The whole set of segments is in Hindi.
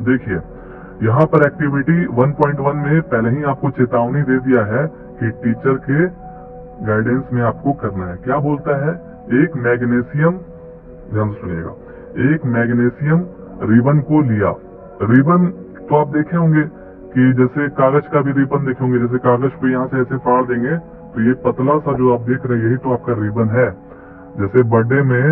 देखिए यहाँ पर एक्टिविटी 1.1 में पहले ही आपको चेतावनी दे दिया है कि टीचर के गाइडेंस में आपको करना है। क्या बोलता है, एक मैग्नीशियम, ध्यान से सुनिएगा, एक मैग्नीशियम रिबन को लिया। रिबन तो आप देखे होंगे कि जैसे कागज का भी रिबन देखे होंगे, जैसे कागज को यहाँ से ऐसे फाड़ देंगे तो ये पतला सा जो आप देख रहे हैं यही तो आपका रिबन है। जैसे बर्थडे में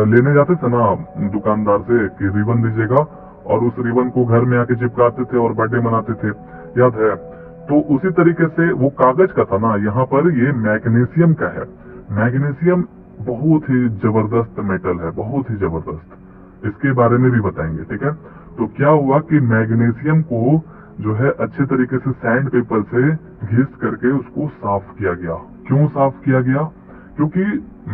लेने जाते थे ना दुकानदार से कि रिबन दीजिएगा, और उस रिबन को घर में आके चिपकाते थे और बर्थडे मनाते थे, याद है। तो उसी तरीके से वो कागज का था ना, यहाँ पर ये मैग्नीशियम का है। मैग्नीशियम बहुत ही जबरदस्त मेटल है, बहुत ही जबरदस्त, इसके बारे में भी बताएंगे, ठीक है। तो क्या हुआ कि मैग्नीशियम को जो है अच्छे तरीके से सैंड पेपर से घिस करके उसको साफ किया गया। क्यों साफ किया गया, क्योंकि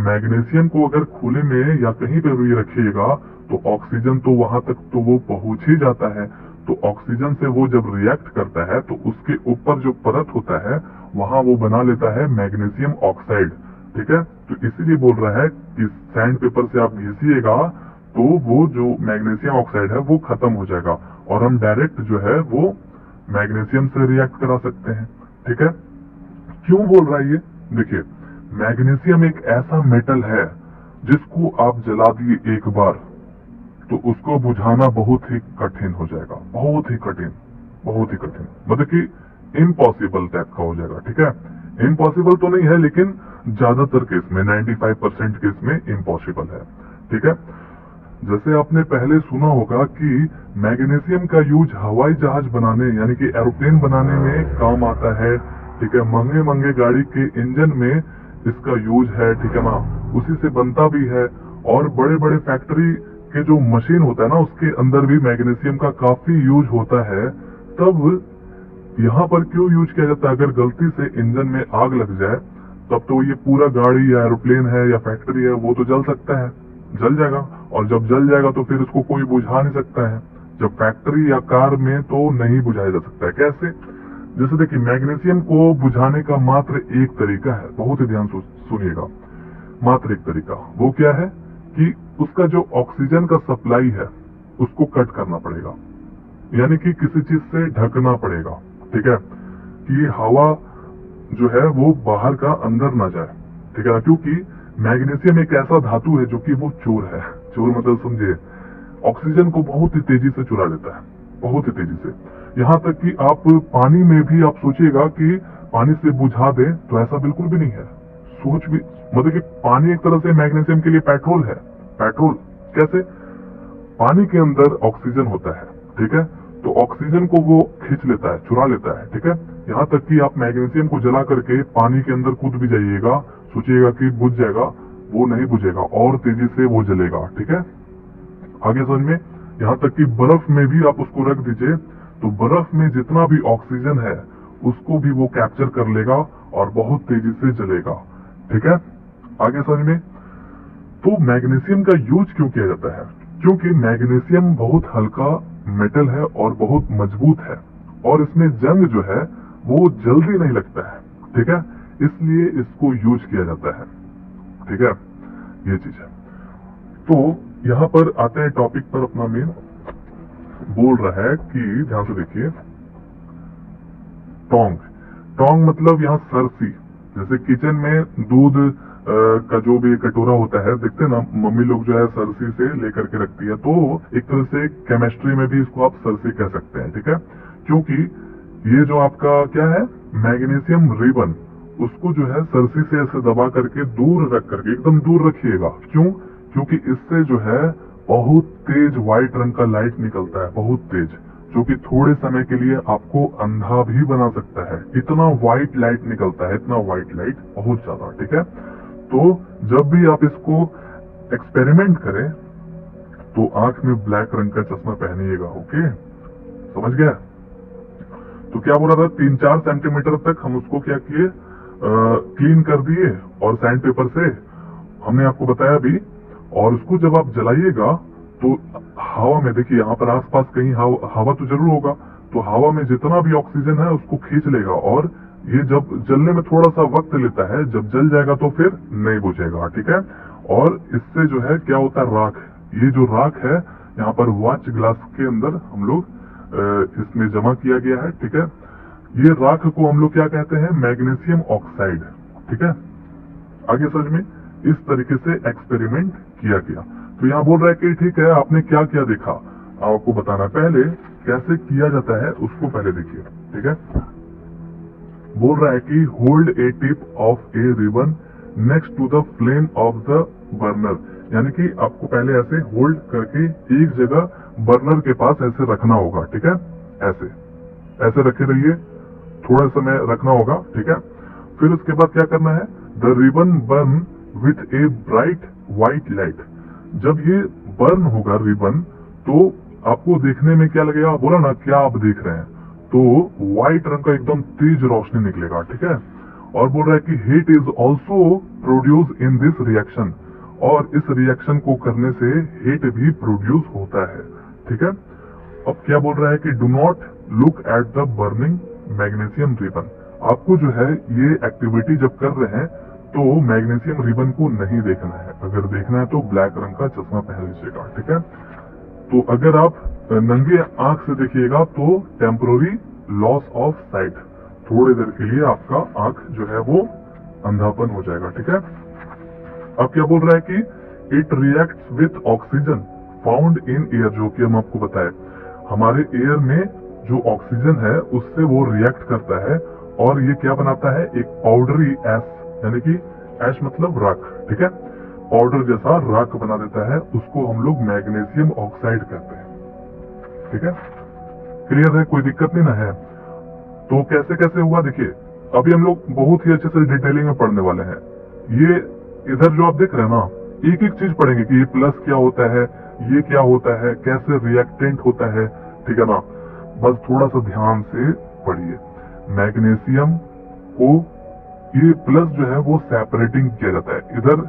मैग्नीशियम को अगर खुले में या कहीं पर भी रखिएगा तो ऑक्सीजन तो वहां तक तो वो पहुंच ही जाता है। तो ऑक्सीजन से वो जब रिएक्ट करता है तो उसके ऊपर जो परत होता है वहां वो बना लेता है मैग्नीशियम ऑक्साइड, ठीक है। तो इसीलिए बोल रहा है कि सैंड पेपर से आप घिसिएगा तो वो जो मैग्नीशियम ऑक्साइड है वो खत्म हो जाएगा और हम डायरेक्ट जो है वो मैग्नीशियम से रिएक्ट करा सकते हैं, ठीक है। क्यों बोल रहा है ये, देखिए मैग्नीशियम एक ऐसा मेटल है जिसको आप जला दिए एक बार तो उसको बुझाना बहुत ही कठिन हो जाएगा, बहुत ही कठिन, बहुत ही कठिन, मतलब कि इम्पॉसिबल टाइप का हो जाएगा, ठीक है। इम्पॉसिबल तो नहीं है लेकिन ज्यादातर केस में 95% केस में इम्पॉसिबल है, ठीक है। जैसे आपने पहले सुना होगा कि मैग्नीशियम का यूज हवाई जहाज बनाने यानी कि एरोप्लेन बनाने में काम आता है, ठीक है। महंगे महंगे गाड़ी के इंजन में इसका यूज है, ठीक है ना, उसी से बनता भी है। और बड़े बड़े फैक्ट्री के जो मशीन होता है ना उसके अंदर भी मैग्नीशियम का काफी यूज होता है। तब यहाँ पर क्यों यूज किया जाता है, अगर गलती से इंजन में आग लग जाए तब तो ये पूरा गाड़ी या एरोप्लेन है या फैक्ट्री है वो तो जल सकता है, जल जाएगा, और जब जल जाएगा तो फिर उसको कोई बुझा नहीं सकता है। जब फैक्ट्री या कार में तो नहीं बुझाया जा सकता है। कैसे, जैसे देखिए मैग्नीशियम को बुझाने का मात्र एक तरीका है, बहुत ही ध्यान सुनिएगा, मात्र एक तरीका, वो क्या है कि उसका जो ऑक्सीजन का सप्लाई है उसको कट करना पड़ेगा, यानी कि किसी चीज से ढकना पड़ेगा, ठीक है, कि हवा जो है वो बाहर का अंदर ना जाए, ठीक है ना। क्योंकि मैग्नीशियम एक ऐसा धातु है जो कि वो चोर है, चोर मतलब समझिए ऑक्सीजन को बहुत ही तेजी से चुरा लेता है, बहुत ही तेजी से। यहाँ तक कि आप पानी में भी आप सोचिएगा कि पानी से बुझा दे तो ऐसा बिल्कुल भी नहीं है, सोच भी, मतलब कि पानी एक तरह से मैग्नीशियम के लिए पेट्रोल है। पेट्रोल कैसे, पानी के अंदर ऑक्सीजन होता है, ठीक है, तो ऑक्सीजन को वो खींच लेता है, चुरा लेता है, ठीक है। यहाँ तक कि आप मैग्नीशियम को जला करके पानी के अंदर कूद भी जाइएगा, सोचिएगा कि बुझ जाएगा, वो नहीं बुझेगा, और तेजी से वो जलेगा, ठीक है। आगे समझ में, यहाँ तक कि बर्फ में भी आप उसको रख दीजिए तो बर्फ में जितना भी ऑक्सीजन है उसको भी वो कैप्चर कर लेगा और बहुत तेजी से जलेगा, ठीक है। आगे समझ में, तो मैग्नीशियम का यूज क्यों किया जाता है, क्योंकि मैग्नीशियम बहुत हल्का मेटल है और बहुत मजबूत है और इसमें जंग जो है वो जल्दी नहीं लगता है, ठीक है, इसलिए इसको यूज किया जाता है, ठीक है, ये चीज है। तो यहाँ पर आते हैं टॉपिक पर, अपना मेन बोल रहा है कि ध्यान से देखिए, टोंग, टोंग मतलब यहाँ सरसी, जैसे किचन में दूध का जो भी कटोरा होता है, देखते हैं ना मम्मी लोग जो है सरसी से लेकर के रखती है, तो एक तरह से केमिस्ट्री में भी इसको आप सरसी कह सकते हैं, ठीक है। क्योंकि ये जो आपका क्या है मैग्नीशियम रिबन, उसको जो है सरसी से ऐसे दबा करके दूर रख करके, एकदम दूर रखिएगा, क्यों, क्योंकि इससे जो है बहुत तेज व्हाइट रंग का लाइट निकलता है, बहुत तेज, जो कि थोड़े समय के लिए आपको अंधा भी बना सकता है। इतना व्हाइट लाइट निकलता है, इतना व्हाइट लाइट, बहुत ज्यादा, ठीक है। तो जब भी आप इसको एक्सपेरिमेंट करें तो आंख में ब्लैक रंग का चश्मा पहनिएगा, ओके, समझ गया। तो क्या बोला था, 3-4 सेंटीमीटर तक हम उसको क्या किए, क्लीन कर दिए और सैंड पेपर से, हमने आपको बताया भी। और उसको जब आप जलाइएगा तो हवा में, देखिए यहाँ पर आसपास कहीं हवा तो जरूर होगा, तो हवा में जितना भी ऑक्सीजन है उसको खींच लेगा और ये जब जलने में थोड़ा सा वक्त लेता है, जब जल जाएगा तो फिर नहीं बुझेगा, ठीक है। और इससे जो है क्या होता है, राख, ये जो राख है यहाँ पर वॉच ग्लास के अंदर हम लोग इसमें जमा किया गया है। ठीक है, ये राख को हम लोग क्या कहते हैं, मैग्नीशियम ऑक्साइड। ठीक है, आगे समझ में इस तरीके से एक्सपेरिमेंट किया गया। तो यहाँ बोल रहा है कि ठीक है, आपने क्या क्या देखा, आपको बताना, पहले कैसे किया जाता है उसको पहले देखिए। ठीक है, बोल रहा है कि hold a tip of a ribbon next to the flame of the burner, यानी कि आपको पहले ऐसे होल्ड करके एक जगह बर्नर के पास ऐसे रखना होगा। ठीक है, ऐसे ऐसे रखे रहिए, थोड़ा समय रखना होगा। ठीक है, फिर उसके बाद क्या करना है, the ribbon burn with a bright white light. जब ये बर्न होगा रिबन, तो आपको देखने में क्या लगेगा, बोला ना क्या आप देख रहे हैं, तो व्हाइट रंग का एकदम तेज रोशनी निकलेगा। ठीक है, और बोल रहा है कि heat is also produce in this reaction, और इस रिएक्शन को करने से हीट भी प्रोड्यूस होता है। ठीक है, अब क्या बोल रहा है कि do not look at the burning magnesium ribbon. आपको जो है ये एक्टिविटी जब कर रहे हैं तो मैग्नीशियम रिबन को नहीं देखना है, अगर देखना है तो ब्लैक रंग का चश्मा पहन लीजिएगा। ठीक है, तो अगर आप नंगे आंख से देखिएगा तो टेम्पोररी लॉस ऑफ साइट, थोड़ी देर के लिए आपका आंख जो है वो अंधापन हो जाएगा। ठीक है, अब क्या बोल रहा है कि it reacts with oxygen found in air, जो कि हम आपको बताए हमारे एयर में जो ऑक्सीजन है उससे वो रिएक्ट करता है, और ये क्या बनाता है, एक पाउडरी ऐश, यानी कि ऐश मतलब राख। ठीक है, पाउडर जैसा राख बना देता है, उसको हम लोग मैग्नीशियम ऑक्साइड कहते हैं। ठीक है, क्लियर है, कोई दिक्कत नहीं ना है। तो कैसे कैसे हुआ देखिए, अभी हम लोग बहुत ही अच्छे से डिटेलिंग में पढ़ने वाले हैं। ये इधर जो आप देख रहे हैं ना, एक एक चीज पढ़ेंगे कि ये प्लस क्या होता है, ये क्या होता है, कैसे रिएक्टेंट होता है। ठीक है ना, बस थोड़ा सा ध्यान से पढ़िए। मैग्नीशियम को ये प्लस जो है वो सेपरेटिंग किया जाता है, इधर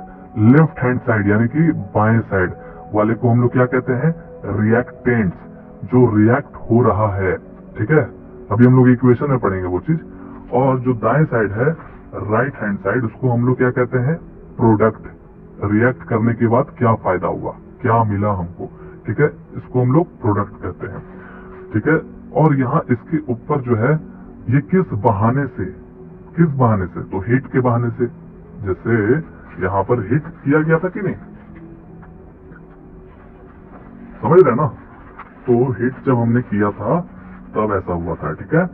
लेफ्ट हैंड साइड यानी कि बाएं साइड वाले को हम लोग क्या कहते हैं, रिएक्टेंट्स, जो रिएक्ट हो रहा है। ठीक है, अभी हम लोग इक्वेशन में पढ़ेंगे वो चीज। और जो दाएं साइड है, राइट हैंड साइड, उसको हम लोग क्या कहते हैं, प्रोडक्ट। रिएक्ट करने के बाद क्या फायदा हुआ, क्या मिला हमको। ठीक है, इसको हम लोग प्रोडक्ट कहते हैं। ठीक है, और यहाँ इसके ऊपर जो है ये किस बहाने से, किस बहाने से, तो हीट के बहाने से। जैसे यहाँ पर हीट किया गया था कि नहीं, समझ रहे ना, तो हीट जब हमने किया था तब ऐसा हुआ था। ठीक है,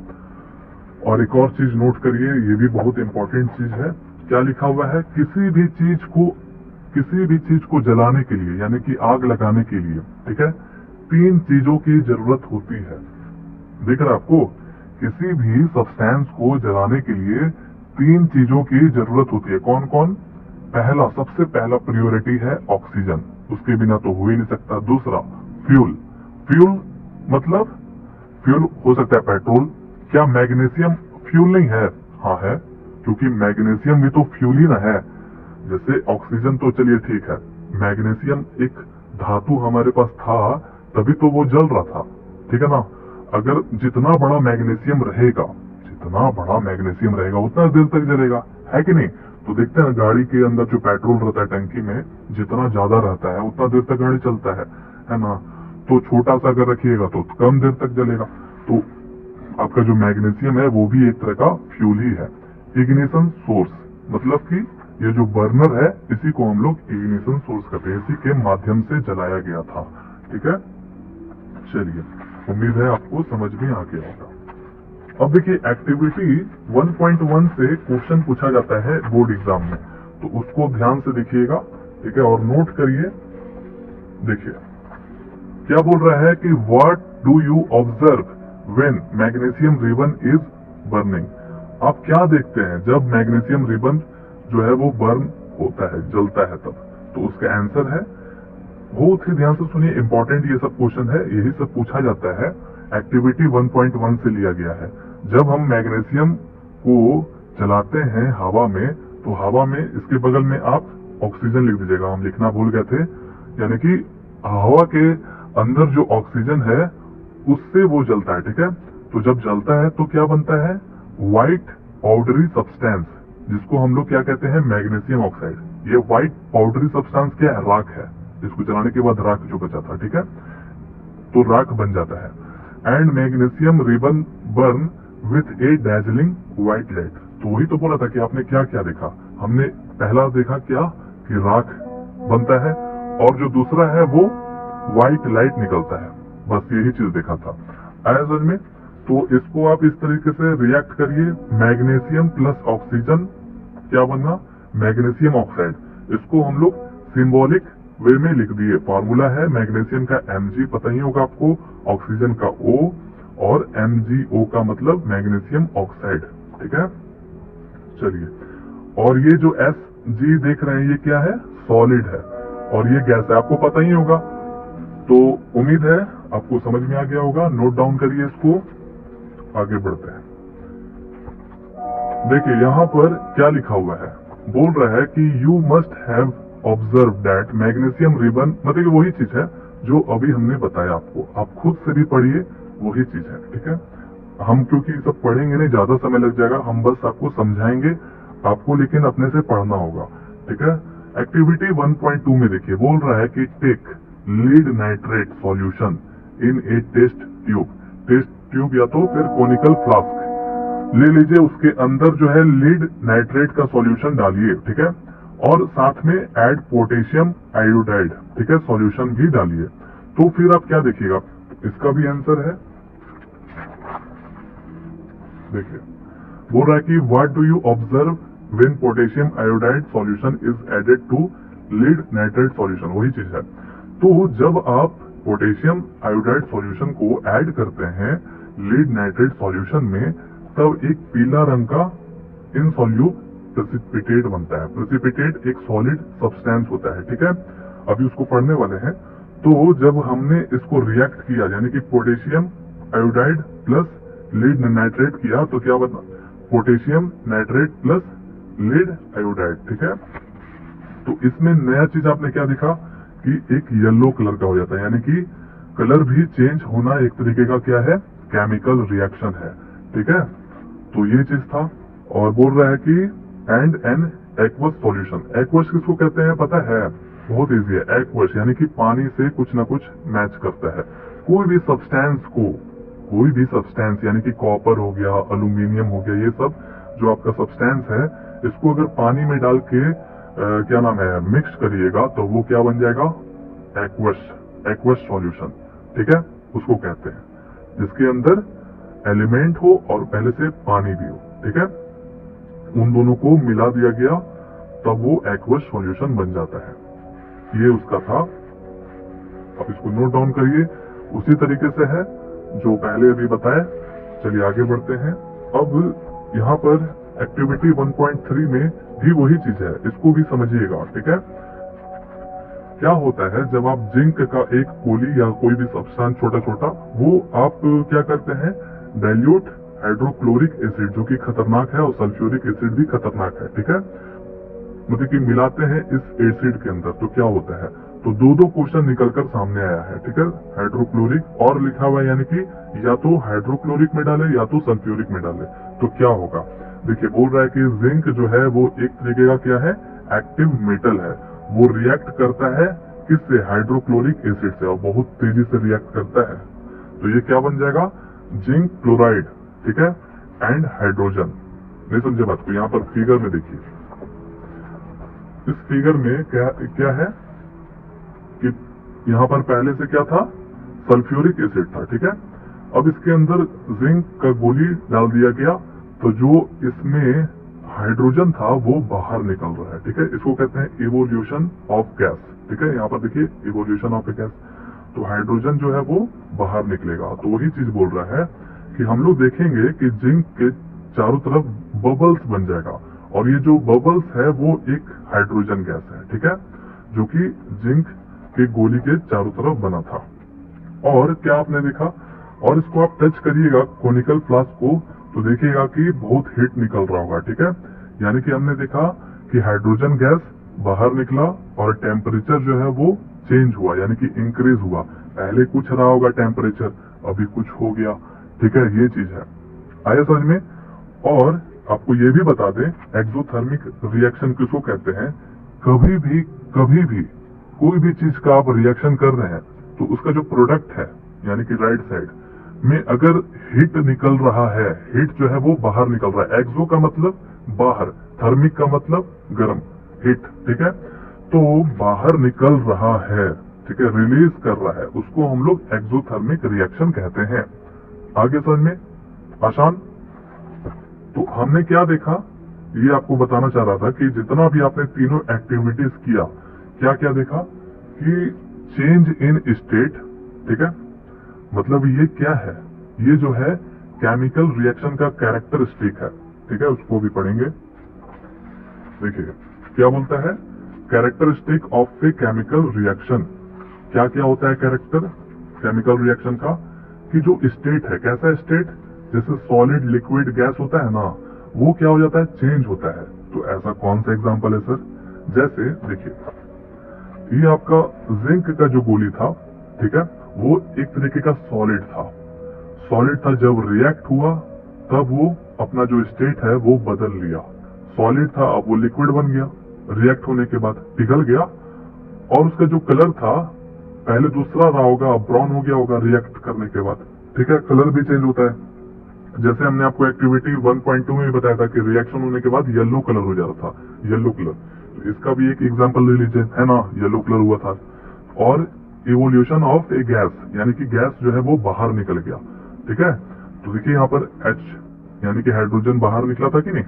और एक और चीज नोट करिए, ये भी बहुत इंपॉर्टेंट चीज है। क्या लिखा हुआ है, किसी भी चीज को जलाने के लिए, यानी कि आग लगाने के लिए, ठीक है, 3 चीजों की जरूरत होती है। देख रहे आपको, किसी भी सब्सटेंस को जलाने के लिए 3 चीजों की जरूरत होती है। कौन कौन, पहला, सबसे पहला प्रायोरिटी है ऑक्सीजन, उसके बिना तो हो ही नहीं सकता। दूसरा फ्यूल, फ्यूल मतलब फ्यूल हो सकता है पेट्रोल। क्या मैग्नीशियम फ्यूल नहीं है? हाँ है, क्योंकि मैग्नीशियम भी तो फ्यूल ही ना है। जैसे ऑक्सीजन तो चलिए ठीक है, मैग्नीशियम एक धातु हमारे पास था तभी तो वो जल रहा था। ठीक है ना, अगर जितना बड़ा मैग्नीशियम रहेगा, उतना देर तक जलेगा, है कि नहीं। तो देखते हैं गाड़ी के अंदर जो पेट्रोल रहता है टंकी में, जितना ज्यादा रहता है उतना देर तक गाड़ी चलता है ना। तो छोटा सा अगर रखिएगा तो कम देर तक जलेगा। तो आपका जो मैग्नीशियम है वो भी एक तरह का फ्यूल ही है। इग्निशन सोर्स मतलब कि ये जो बर्नर है इसी को हम लोग इग्निशन सोर्स कहते हैं, इसी के माध्यम से जलाया गया था। ठीक है, चलिए, उम्मीद है आपको समझ में आ गया होगा। अब देखिए, एक्टिविटी 1.1 से क्वेश्चन पूछा जाता है बोर्ड एग्जाम में, तो उसको ध्यान से देखिएगा। ठीक है, और नोट करिए। देखिए क्या बोल रहा है कि what do you observe when magnesium ribbon is burning. आप क्या देखते हैं जब मैग्नीशियम रिबन जो है वो बर्न होता है, जलता है तब। तो उसका आंसर है, बहुत ही ध्यान से सुनिए, इंपॉर्टेंट ये सब क्वेश्चन है, यही सब पूछा जाता है। एक्टिविटी 1.1 से लिया गया है। जब हम मैग्नीशियम को जलाते हैं हवा में, तो हवा में इसके बगल में आप ऑक्सीजन लिख दीजिएगा, हम लिखना भूल गए थे। यानी कि हवा के अंदर जो ऑक्सीजन है उससे वो जलता है। ठीक है, तो जब जलता है तो क्या बनता है, व्हाइट पाउडरी सब्सटेंस, जिसको हम लोग क्या कहते हैं, मैग्नीशियम ऑक्साइड। ये व्हाइट पाउडरी सब्सटेंस क्या है, राख है, जिसको जलाने के बाद राख जो बचा था। ठीक है, तो राख बन जाता है। And magnesium ribbon burn with A dazzling white light. तो वही तो बोला था कि आपने क्या क्या देखा। हमने पहला देखा क्या कि राख बनता है, और जो दूसरा है वो व्हाइट लाइट निकलता है। बस यही चीज देखा था। आया समझ में? तो इसको आप इस तरीके से रिएक्ट करिए, मैग्नीशियम प्लस ऑक्सीजन क्या बनना, मैग्नीशियम ऑक्साइड। इसको हम लोग सिंबॉलिक वे में लिख दिए। फॉर्मूला है मैग्नीशियम का Mg पता ही होगा आपको, ऑक्सीजन का O, और MgO का मतलब मैग्नीशियम ऑक्साइड। ठीक है, चलिए। और ये जो Sg देख रहे हैं ये क्या है, सॉलिड है, और ये गैस है, आपको पता ही होगा। तो उम्मीद है आपको समझ में आ गया होगा। नोट डाउन करिए इसको, आगे बढ़ते हैं। देखिए यहाँ पर क्या लिखा हुआ है, बोल रहा है कि you must have observe that magnesium ribbon, मतलब वही चीज है जो अभी हमने बताया आपको। आप खुद से भी पढ़िए, वही चीज है। ठीक है, हम क्योंकि सब पढ़ेंगे नहीं, ज्यादा समय लग जाएगा, हम बस आपको समझाएंगे, आपको लेकिन अपने से पढ़ना होगा। ठीक है, एक्टिविटी 1.2 में देखिए बोल रहा है कि take lead nitrate solution in a test tube. Test tube या तो फिर कोनिकल फ्लास्क ले लीजिए, उसके अंदर जो है लीड नाइट्रेट का सॉल्यूशन डालिए। ठीक है, और साथ में ऐड पोटेशियम आयोडाइड, ठीक है, सॉल्यूशन भी डालिए। तो फिर आप क्या देखिएगा, इसका भी आंसर है। देखिए बोल रहा है कि what do you observe when potassium iodide solution is added to lead nitrate solution, वही चीज है। तो जब आप पोटेशियम आयोडाइड सॉल्यूशन को ऐड करते हैं लीड नाइट्रेट सॉल्यूशन में, तब एक पीला रंग का इनसॉल्यूट प्रेसिपिटेट बनता है। प्रेसिपिटेट एक सॉलिड सब्सटेंस होता है। ठीक है, अभी उसको पढ़ने वाले हैं। तो जब हमने इसको रिएक्ट किया, यानी कि potassium iodide plus lead nitrate किया, तो क्या बना, potassium nitrate plus lead iodide. ठीक है, तो इसमें नया चीज आपने क्या देखा कि एक येलो कलर का हो जाता है, यानी कि कलर भी चेंज होना एक तरीके का क्या है, केमिकल रिएक्शन है। ठीक है, तो ये चीज था। और बोल रहा है कि and an aqueous solution. Aqueous किसको कहते हैं पता है, बहुत इजी है। एक्वस यानी कि पानी से कुछ ना कुछ मैच करता है। कोई भी सब्सटेंस को, कोई भी सब्सटेंस यानी कि कॉपर हो गया, एल्यूमिनियम हो गया, ये सब जो आपका सब्सटेंस है, इसको अगर पानी में डाल के क्या नाम है मिक्स करिएगा, तो वो क्या बन जाएगा, एक्वस, एक्वस सॉल्यूशन। ठीक है, उसको कहते हैं जिसके अंदर एलिमेंट हो और पहले से पानी भी हो। ठीक है, उन दोनों को मिला दिया गया तब वो एक्वस सॉल्यूशन बन जाता है। ये उसका था। अब इसको नोट डाउन करिए, उसी तरीके से है जो पहले अभी बताया। चलिए आगे बढ़ते हैं। अब यहाँ पर एक्टिविटी 1.3 में भी वही चीज है, इसको भी समझिएगा। ठीक है, क्या होता है जब आप जिंक का एक गोली या कोई भी सब्सटेंस छोटा छोटा, वो आप क्या करते हैं, डाइल्यूट हाइड्रोक्लोरिक एसिड जो कि खतरनाक है, और सल्फ्यूरिक एसिड भी खतरनाक है। ठीक है, मतलब कि मिलाते हैं इस एसिड के अंदर, तो क्या होता है, तो दो क्वेश्चन निकलकर सामने आया है। ठीक है, हाइड्रोक्लोरिक और लिखा हुआ है, यानी कि या तो हाइड्रोक्लोरिक में डाले या तो सल्फ्यूरिक में डाले, तो क्या होगा। देखिए बोल रहा है कि जिंक जो है वो एक तरीके का क्या है, एक्टिव मेटल है। वो रिएक्ट करता है किससे, हाइड्रोक्लोरिक एसिड से, और बहुत तेजी से रिएक्ट करता है। तो ये क्या बन जाएगा, जिंक क्लोराइड। ठीक है, एंड हाइड्रोजन। नहीं समझे बात को, यहाँ पर फिगर में देखिए, इस फिगर में क्या क्या है कि यहाँ पर पहले से क्या था, सल्फ्यूरिक एसिड था। ठीक है, अब इसके अंदर जिंक का गोली डाल दिया गया, तो जो इसमें हाइड्रोजन था वो बाहर निकल रहा है। ठीक है, इसको कहते हैं इवोल्यूशन ऑफ गैस। ठीक है, यहाँ पर देखिए इवोल्यूशन ऑफ ए गैस, तो हाइड्रोजन जो है वो बाहर निकलेगा। तो वही चीज बोल रहा है कि हम लोग देखेंगे कि जिंक के चारों तरफ बबल्स बन जाएगा, और ये जो बबल्स है वो एक हाइड्रोजन गैस है। ठीक है, जो कि जिंक के गोली के चारों तरफ बना था। और क्या आपने देखा, और इसको आप टच करिएगा कोनिकल फ्लास्क को, तो देखिएगा कि बहुत हीट निकल रहा होगा। ठीक है, यानी कि हमने देखा कि हाइड्रोजन गैस बाहर निकला और टेम्परेचर जो है वो चेंज हुआ, यानी कि इंक्रीज हुआ। पहले कुछ रहा होगा टेम्परेचर, अभी कुछ हो गया। ठीक है, ये चीज है। आया समझ में। और आपको ये भी बता दें, एक्सोथर्मिक रिएक्शन किसको कहते हैं, कभी भी कोई भी चीज का आप रिएक्शन कर रहे हैं तो उसका जो प्रोडक्ट है यानी कि राइट साइड में अगर हीट निकल रहा है, हीट जो है वो बाहर निकल रहा है, एक्सो का मतलब बाहर, थर्मिक का मतलब गर्म, हीट, ठीक है, तो बाहर निकल रहा है, ठीक है, रिलीज कर रहा है, उसको हम लोग एक्सोथर्मिक रिएक्शन कहते हैं। आगे समझ में आसान। तो हमने क्या देखा, ये आपको बताना चाह रहा था कि जितना भी आपने तीनों एक्टिविटीज किया, क्या क्या देखा कि चेंज इन स्टेट, ठीक है, मतलब ये क्या है, ये जो है केमिकल रिएक्शन का कैरेक्टरिस्टिक है, ठीक है, उसको भी पढ़ेंगे। देखिए क्या बोलता है, characteristic of a chemical reaction. क्या क्या होता है कैरेक्टर केमिकल रिएक्शन का, कि जो स्टेट है, कैसा स्टेट, जैसे सॉलिड लिक्विड गैस होता है ना, वो क्या हो जाता है, चेंज होता है। तो ऐसा कौन सा एग्जांपल है सर, जैसे देखिए ये आपका जिंक का जो गोली था, ठीक है, वो एक तरीके का सॉलिड था, सॉलिड था, जब रिएक्ट हुआ तब वो अपना जो स्टेट है वो बदल लिया, सॉलिड था अब वो लिक्विड बन गया, रिएक्ट होने के बाद पिघल गया, और उसका जो कलर था पहले दूसरा रहा होगा, ब्राउन हो गया होगा रिएक्ट करने के बाद, ठीक है, कलर भी चेंज होता है। जैसे हमने आपको एक्टिविटी 1.2 में बताया था कि रिएक्शन होने के बाद येलो कलर हो जाता था, येलो कलर, तो इसका भी एक एग्जांपल ले लीजिए, है ना, येलो कलर हुआ था। और इवोल्यूशन ऑफ ए गैस, यानी कि गैस जो है वो बाहर निकल गया, ठीक है, तो देखिए यहाँ पर H यानी कि हाइड्रोजन बाहर निकला था कि नहीं,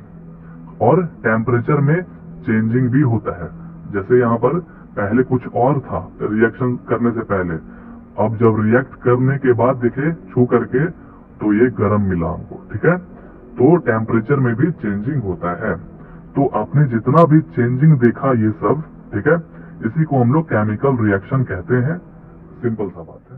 और टेम्परेचर में चेंजिंग भी होता है, जैसे यहाँ पर पहले कुछ और था रिएक्शन करने से पहले, अब जब रिएक्ट करने के बाद देखे छू करके तो ये गर्म मिला हमको, ठीक है, तो टेम्परेचर में भी चेंजिंग होता है। तो आपने जितना भी चेंजिंग देखा ये सब, ठीक है, इसी को हम लोग केमिकल रिएक्शन कहते हैं, सिंपल सा बात है।